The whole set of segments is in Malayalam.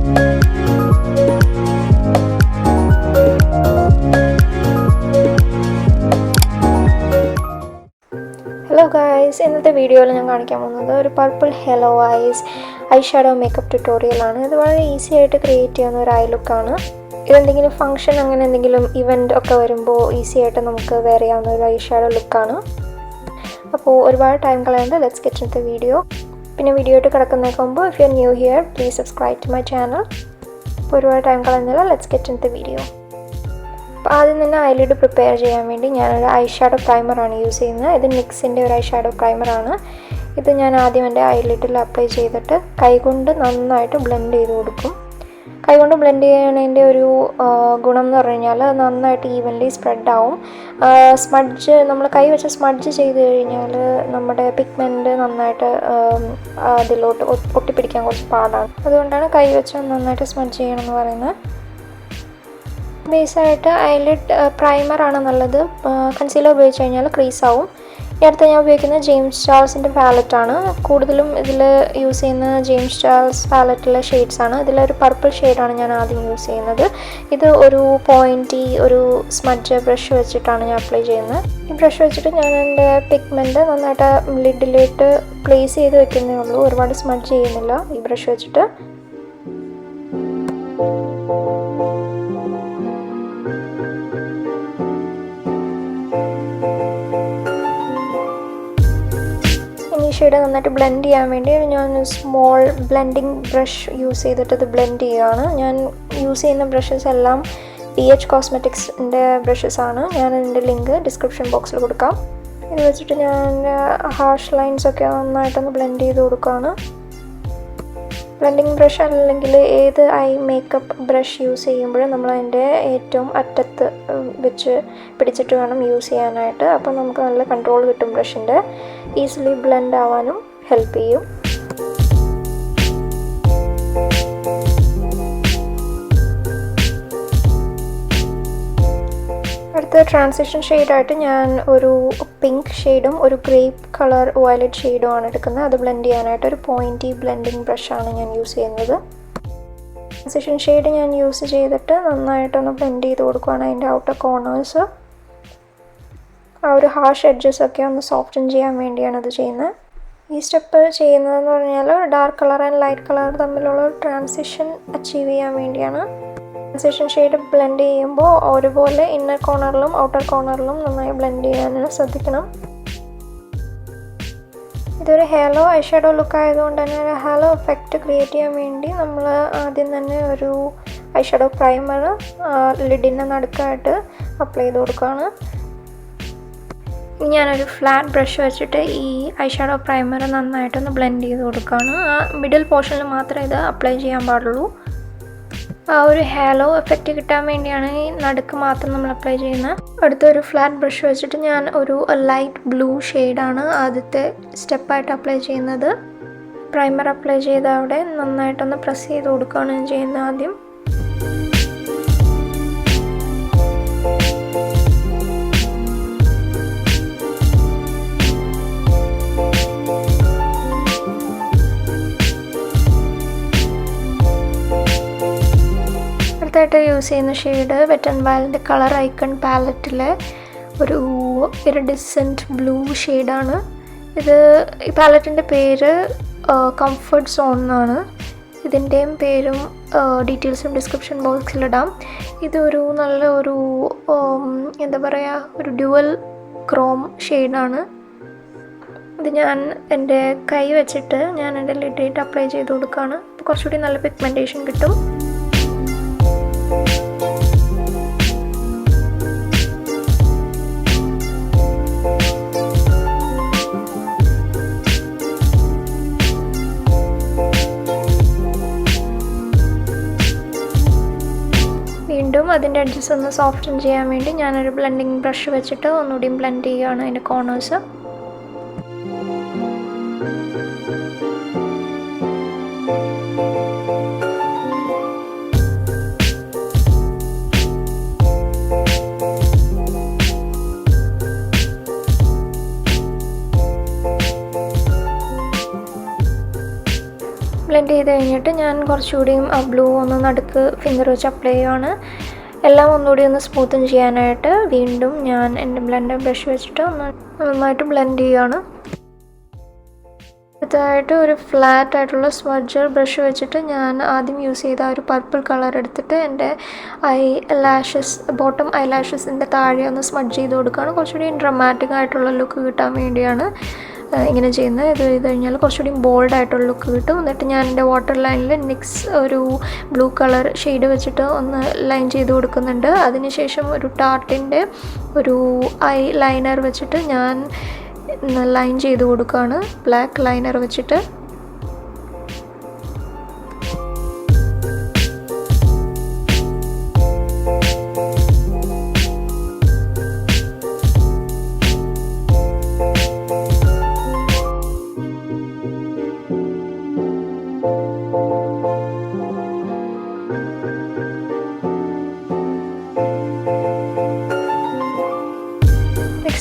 Hello guys, ഇന്നത്തെ വീഡിയോയിൽ ഞാൻ കാണിക്കാൻ പോകുന്നത് ഒരു purple halo eyes eyeshadow makeup tutorial ആണ്. ഇത് വളരെ ഈസി ആയിട്ട് ക്രിയേറ്റ് ചെയ്യുന്ന ഒരു ഐ ലുക്കാണ്. ഇതെന്തെങ്കിലും ഫംഗ്ഷൻ അങ്ങനെ എന്തെങ്കിലും ഇവൻ്റ് ഒക്കെ വരുമ്പോൾ ഈസി ആയിട്ട് നമുക്ക് വെയർ ചെയ്യാവുന്ന ഒരു ഐഷാഡോ ലുക്കാണ്. അപ്പോൾ ഒരുപാട് ടൈം കളയാണ്ട് let's get in the video. പിന്നെ വീഡിയോ ആയിട്ട് കിടക്കുന്നതിന് മുമ്പ് if you are new here please subscribe to my channel. അപ്പോൾ ഒരുപാട് ടൈം കളഞ്ഞാൽ let's get in the video. അപ്പോൾ ആദ്യം തന്നെ ഐലിഡ് പ്രിപ്പയർ ചെയ്യാൻ വേണ്ടി ഞാനൊരു ഐഷാഡോ പ്രൈമറാണ് യൂസ് ചെയ്യുന്നത്. ഇത് നിക്സിൻ്റെ ഒരു ഐഷാഡോ പ്രൈമറാണ്. ഇത് ഞാൻ ആദ്യം എൻ്റെ ഐലിഡിൽ അപ്ലൈ ചെയ്തിട്ട് കൈകൊണ്ട് നന്നായിട്ട് ബ്ലെൻഡ് ചെയ്ത് കൊടുക്കും. കൈകൊണ്ട് ബ്ലെൻഡ് ചെയ്യുന്നതിൻ്റെ ഒരു ഗുണം എന്ന് പറഞ്ഞു കഴിഞ്ഞാൽ നന്നായിട്ട് ഈവൻലി സ്പ്രെഡാവും. സ്മഡ്ജ് നമ്മൾ കൈ വെച്ച് സ്മഡ്ജ് ചെയ്ത് കഴിഞ്ഞാൽ നമ്മുടെ പിഗ്മെൻറ്റ് നന്നായിട്ട് അതിലോട്ട് ഒട്ടിപ്പിടിക്കാൻ കുറച്ച് പാടാണ്. അതുകൊണ്ടാണ് കൈ വെച്ച് നന്നായിട്ട് സ്മഡ്ജ് ചെയ്യണമെന്ന് പറയുന്നത്. ബേസായിട്ട് ഐലിഡ് പ്രൈമറാണ് നല്ലത്. കൺസീലർ ഉപയോഗിച്ച് കഴിഞ്ഞാൽ ക്രീസാവും. ഈ അടുത്ത് ഞാൻ ഉപയോഗിക്കുന്നത് ജെയിംസ് ചാൾസിൻ്റെ പാലറ്റാണ്. കൂടുതലും ഇതിൽ യൂസ് ചെയ്യുന്ന ജെയിംസ് ചാൾസ് പാലറ്റിലെ ഷെയ്ഡ്സാണ്. ഇതിലൊരു പർപ്പിൾ ഷെയ്ഡാണ് ഞാൻ ആദ്യം യൂസ് ചെയ്യുന്നത്. ഇത് ഒരു പോയിൻറ്റി ഒരു സ്മഡ്ജ് ബ്രഷ് വെച്ചിട്ടാണ് ഞാൻ അപ്ലൈ ചെയ്യുന്നത്. ഈ ബ്രഷ് വെച്ചിട്ട് ഞാൻ എൻ്റെ പിഗ്മെൻറ്റ് നന്നായിട്ട് ലിഡിലേക്ക് പ്ലേസ് ചെയ്ത് വെക്കുന്നേ ഉള്ളൂ. ഒരുപാട് സ്മഡ്ജ് ചെയ്യുന്നില്ല ഈ ബ്രഷ് വെച്ചിട്ട്. ഷെയ്ഡ് നന്നായിട്ട് ബ്ലെൻഡ് ചെയ്യാൻ വേണ്ടി ഞാൻ സ്മോൾ ബ്ലെൻഡിങ് ബ്രഷ് യൂസ് ചെയ്തിട്ട് ഇത് ബ്ലെൻഡ് ചെയ്യുകയാണ്. ഞാൻ യൂസ് ചെയ്യുന്ന ബ്രഷസ് എല്ലാം DH കോസ്മെറ്റിക്സിൻ്റെ ബ്രഷസാണ്. ഞാൻ അതിൻ്റെ ലിങ്ക് ഡിസ്ക്രിപ്ഷൻ ബോക്സിൽ കൊടുക്കാം. ഇത് വെച്ചിട്ട് ഞാൻ ഹാർഷ് ലൈൻസൊക്കെ നന്നായിട്ടൊന്ന് ബ്ലെൻഡ് ചെയ്ത് കൊടുക്കുകയാണ്. ബ്ലെൻഡിങ് ബ്രഷ് അല്ലെങ്കിൽ ഏത് ഐ മേക്കപ്പ് ബ്രഷ് യൂസ് ചെയ്യുമ്പോഴും നമ്മൾ അതിൻ്റെ ഏറ്റവും അറ്റത്ത് വെച്ച് പിടിച്ചിട്ട് വേണം യൂസ് ചെയ്യാനായിട്ട്. അപ്പോൾ നമുക്ക് നല്ല കൺട്രോൾ കിട്ടും. ബ്രഷിൻ്റെ ഈസിലി ബ്ലെൻഡ് ആവാനും ഹെൽപ്പ് ചെയ്യും. അടുത്ത ട്രാൻസിഷൻ ഷെയ്ഡായിട്ട് ഞാൻ ഒരു പിങ്ക് ഷെയ്ഡും ഒരു ഗ്രേപ്പ് കളർ വയലറ്റ് ഷെയ്ഡും ആണ് എടുക്കുന്നത്. അത് ബ്ലെൻഡ് ചെയ്യാനായിട്ട് ഒരു പോയിൻറ്റി ബ്ലെൻഡിങ് ബ്രഷാണ് ഞാൻ യൂസ് ചെയ്യുന്നത്. ട്രാൻസിഷൻ ഷെയ്ഡ് ഞാൻ യൂസ് ചെയ്തിട്ട് നന്നായിട്ടൊന്ന് ബ്ലെൻഡ് ചെയ്ത് കൊടുക്കുകയാണ്. അതിൻ്റെ ഔട്ടർ കോർണേഴ്സ് ആ ഒരു ഹാർഷ് എഡ്ജസ് ഒക്കെ ഒന്ന് സോഫ്റ്റൻ ചെയ്യാൻ വേണ്ടിയാണ് ഇത് ചെയ്യുന്നത്. ഈ സ്റ്റെപ്പ് ചെയ്യുന്നതെന്ന് പറഞ്ഞാൽ dark colour and light colour തമ്മിലുള്ള ട്രാൻസിഷൻ അച്ചീവ് ചെയ്യാൻ വേണ്ടിയാണ്. ട്രാൻസിഷൻ ഷെയ്ഡ് ബ്ലെൻഡ് ചെയ്യുമ്പോൾ ഒരുപോലെ ഇന്നർ കോർണറിലും ഔട്ടർ കോർണറിലും നന്നായി ബ്ലെൻഡ് ചെയ്യാൻ ശ്രദ്ധിക്കണം. ഇതൊരു ഹേലോ ഐഷാഡോ ലുക്ക് ആയതുകൊണ്ട് തന്നെ ഒരു ഹേലോ എഫക്റ്റ് ക്രിയേറ്റ് ചെയ്യാൻ വേണ്ടി നമ്മൾ ആദ്യം തന്നെ ഒരു ഐഷാഡോ പ്രൈമർ ലിഡിൻ്റെ നടുക്കായിട്ട് അപ്ലൈ ചെയ്ത് കൊടുക്കുകയാണ്. ഞാനൊരു ഫ്ലാറ്റ് ബ്രഷ് വെച്ചിട്ട് ഈ ഐഷാഡോ പ്രൈമർ നന്നായിട്ടൊന്ന് ബ്ലെൻഡ് ചെയ്ത് കൊടുക്കുകയാണ്. ആ മിഡിൽ പോർഷനിൽ മാത്രമേ ഇത് അപ്ലൈ ചെയ്യാൻ പാടുള്ളൂ. ആ ഒരു ഹാലോ എഫക്റ്റ് കിട്ടാൻ വേണ്ടിയാണ് ഈ നടുക്ക് മാത്രം നമ്മൾ അപ്ലൈ ചെയ്യുന്നത്. അടുത്തൊരു ഫ്ലാറ്റ് ബ്രഷ് വെച്ചിട്ട് ഞാൻ ഒരു ലൈറ്റ് ബ്ലൂ ഷെയ്ഡാണ് ആദ്യത്തെ സ്റ്റെപ്പായിട്ട് അപ്ലൈ ചെയ്യുന്നത്. പ്രൈമർ അപ്ലൈ ചെയ്ത് അവിടെ നന്നായിട്ടൊന്ന് പ്രസ് ചെയ്ത് കൊടുക്കുകയാണ് ഞാൻ ചെയ്യുന്നത് ആദ്യം. അടുത്തായിട്ട് യൂസ് ചെയ്യുന്ന ഷെയ്ഡ് വെറ്റ് ആൻഡ് വൈൽഡിൻ്റെ കളർ ഐക്കൺ പാലറ്റിലെ ഒരു ഇറിഡിസെൻറ്റ് ബ്ലൂ ഷെയ്ഡാണ്. ഈ പാലറ്റിൻ്റെ പേര് കംഫർട്ട് സോൺ എന്നാണ്. ഇതിൻ്റെയും പേരും ഡീറ്റെയിൽസും ഡിസ്ക്രിപ്ഷൻ ബോക്സിലിടാം. ഇതൊരു നല്ല എന്താ പറയുക, ഒരു ഡ്യുവൽ ക്രോം ഷെയ്ഡാണ്. ഇത് ഞാൻ എൻ്റെ കൈ വെച്ചിട്ട് ഞാൻ എൻ്റെ ലിഡിലേക്ക് അപ്ലൈ ചെയ്ത് കൊടുക്കുകയാണ്. അപ്പോൾ കുറച്ചുകൂടി നല്ല പിഗ്മെൻറ്റേഷൻ കിട്ടും. വീണ്ടും അതിൻ്റെ എഡ്ജസ് ഒന്ന് സോഫ്റ്റൻ ചെയ്യാൻ വേണ്ടി ഞാനൊരു ബ്ലെൻഡിങ് ബ്രഷ് വെച്ചിട്ട് ഒന്നുകൂടി ബ്ലെൻഡ് ചെയ്യുകയാണ് അതിൻ്റെ കോർണേഴ്സ്. ബ്ലെൻഡ് ചെയ്ത് കഴിഞ്ഞിട്ട് ഞാൻ കുറച്ചുകൂടിയും ആ ബ്ലൂ ഒന്ന് നടുക്ക് ഫിംഗർ വെച്ച് അപ്ലൈ ചെയ്യുകയാണ്. എല്ലാം ഒന്നുകൂടി ഒന്ന് സ്മൂത്തൻ ചെയ്യാനായിട്ട് വീണ്ടും ഞാൻ എൻ്റെ ബ്ലെൻഡർ ബ്രഷ് വെച്ചിട്ട് നന്നായിട്ട് ബ്ലെൻഡ് ചെയ്യുകയാണ്. അടുത്തതായിട്ട് ഒരു ഫ്ലാറ്റ് ആയിട്ടുള്ള സ്മഡ്ജർ ബ്രഷ് വെച്ചിട്ട് ഞാൻ ആദ്യം യൂസ് ചെയ്ത ഒരു പർപ്പിൾ കളർ എടുത്തിട്ട് എൻ്റെ ബോട്ടം ഐ ലാഷസിൻ്റെ താഴെ ഒന്ന് സ്മഡ്ജ് ചെയ്ത് കൊടുക്കുകയാണ്. കുറച്ചുകൂടി ഡ്രമാറ്റിക് ആയിട്ടുള്ള ലുക്ക് കിട്ടാൻ വേണ്ടിയാണ് ഇങ്ങനെ ചെയ്യുന്നത്. ഇത് ചെയ്ത് കഴിഞ്ഞാൽ കുറച്ചുകൂടി ബോൾഡ് ആയിട്ടുള്ള ലുക്ക് കിട്ടും. എന്നിട്ട് ഞാൻ എൻ്റെ വാട്ടർ ലൈനിൽ ഒരു ബ്ലൂ കളർ ഷെയ്ഡ് വെച്ചിട്ട് ഒന്ന് ലൈൻ ചെയ്ത് കൊടുക്കുന്നുണ്ട്. അതിനുശേഷം ഒരു ടാർട്ടിൻ്റെ ഒരു ഐ ലൈനർ വെച്ചിട്ട് ഞാൻ ലൈൻ ചെയ്ത് കൊടുക്കുകയാണ് ബ്ലാക്ക് ലൈനർ വെച്ചിട്ട്.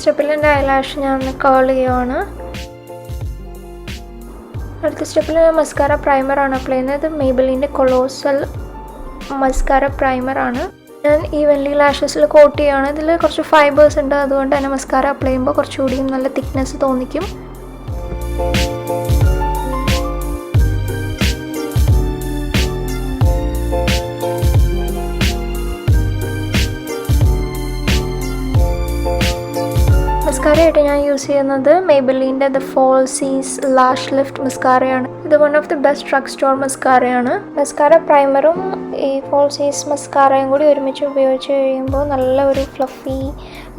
സ്റ്റെപ്പിൽ എൻ്റെ ഐലാഷ് ഞാൻ കേൾ ചെയ്യുകയാണ്. അടുത്ത സ്റ്റെപ്പിൽ ഞാൻ മസ്കാര പ്രൈമറാണ് അപ്ലൈ ചെയ്യുന്നത്. ഇത് മേബലിൻ്റെ കൊളോസൽ മസ്കാര പ്രൈമറാണ്. ഞാൻ ഈവൻലി ലാഷസിൽ കോട്ട് ചെയ്യുകയാണ്. ഇതിൽ കുറച്ച് ഫൈബേഴ്സ് ഉണ്ട്, അതുകൊണ്ട് തന്നെ മസ്കാര അപ്ലൈ ചെയ്യുമ്പോൾ കുറച്ചുകൂടിയും നല്ല തിക്നെസ് തോന്നിക്കും. മസ്കാരയായിട്ട് ഞാൻ യൂസ് ചെയ്യുന്നത് മേബലിൻ്റെ ദ ഫോൾസീസ് ലാഷ് ലിഫ്റ്റ് മസ്കാരയാണ്. ഇത് one of the best drug store മസ്കാരയാണ്. മസ്കാര പ്രൈമറും ഈ ഫോൾസീസ് മസ്കാരയും കൂടി ഒരുമിച്ച് ഉപയോഗിച്ച് കഴിയുമ്പോൾ നല്ല ഒരു ഫ്ലഫി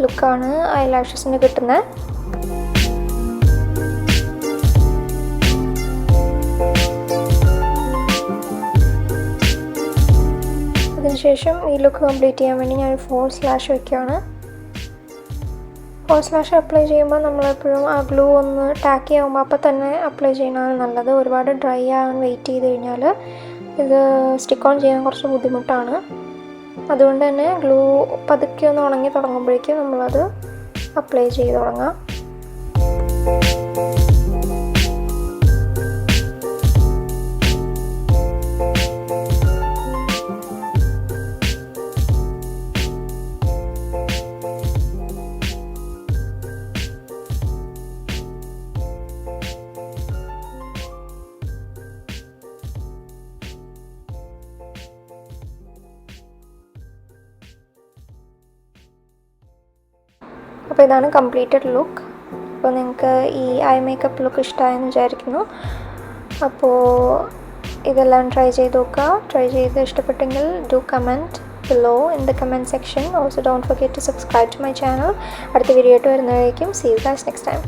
ലുക്കാണ് ഐ ലാഷസിന് കിട്ടുന്നത്. അതിനുശേഷം ഈ ലുക്ക് കംപ്ലീറ്റ് ചെയ്യാൻ വേണ്ടി ഞാൻ ഫോൾസ് ലാഷ് വയ്ക്കുകയാണ്. ഫോൾസ് ലാഷ് അപ്ലൈ ചെയ്യുമ്പോൾ നമ്മളെപ്പോഴും ആ ഗ്ലൂ ഒന്ന് ടാക്കി ആകുമ്പോൾ അപ്പോൾ തന്നെ അപ്ലൈ ചെയ്യണതാണ് നല്ലത്. ഒരുപാട് ഡ്രൈ ആകാൻ വെയിറ്റ് ചെയ്ത് കഴിഞ്ഞാൽ ഇത് സ്റ്റിക്ക് ഓൺ ചെയ്യാൻ കുറച്ച് ബുദ്ധിമുട്ടാണ്. അതുകൊണ്ട് തന്നെ ഗ്ലൂ പതുക്കെ ഒന്ന് ഉണങ്ങി തുടങ്ങുമ്പോഴേക്കും നമ്മളത് അപ്ലൈ ചെയ്ത് തുടങ്ങാം. അപ്പോൾ ഇതാണ് കംപ്ലീറ്റഡ് ലുക്ക്. അപ്പോൾ നിങ്ങൾക്ക് ഈ ഐ മേക്കപ്പ് ലുക്ക് ഇഷ്ടമായെന്ന് വിചാരിക്കുന്നു. അപ്പോൾ ഇതെല്ലാം ട്രൈ ചെയ്ത് നോക്കുക. ട്രൈ ചെയ്ത് ഇഷ്ടപ്പെട്ടെങ്കിൽ do comment below in the comment section. Also don't forget to subscribe to my channel. അടുത്ത വീഡിയോ ആയിട്ട് വരുന്നതായിരിക്കും. See you guys next time.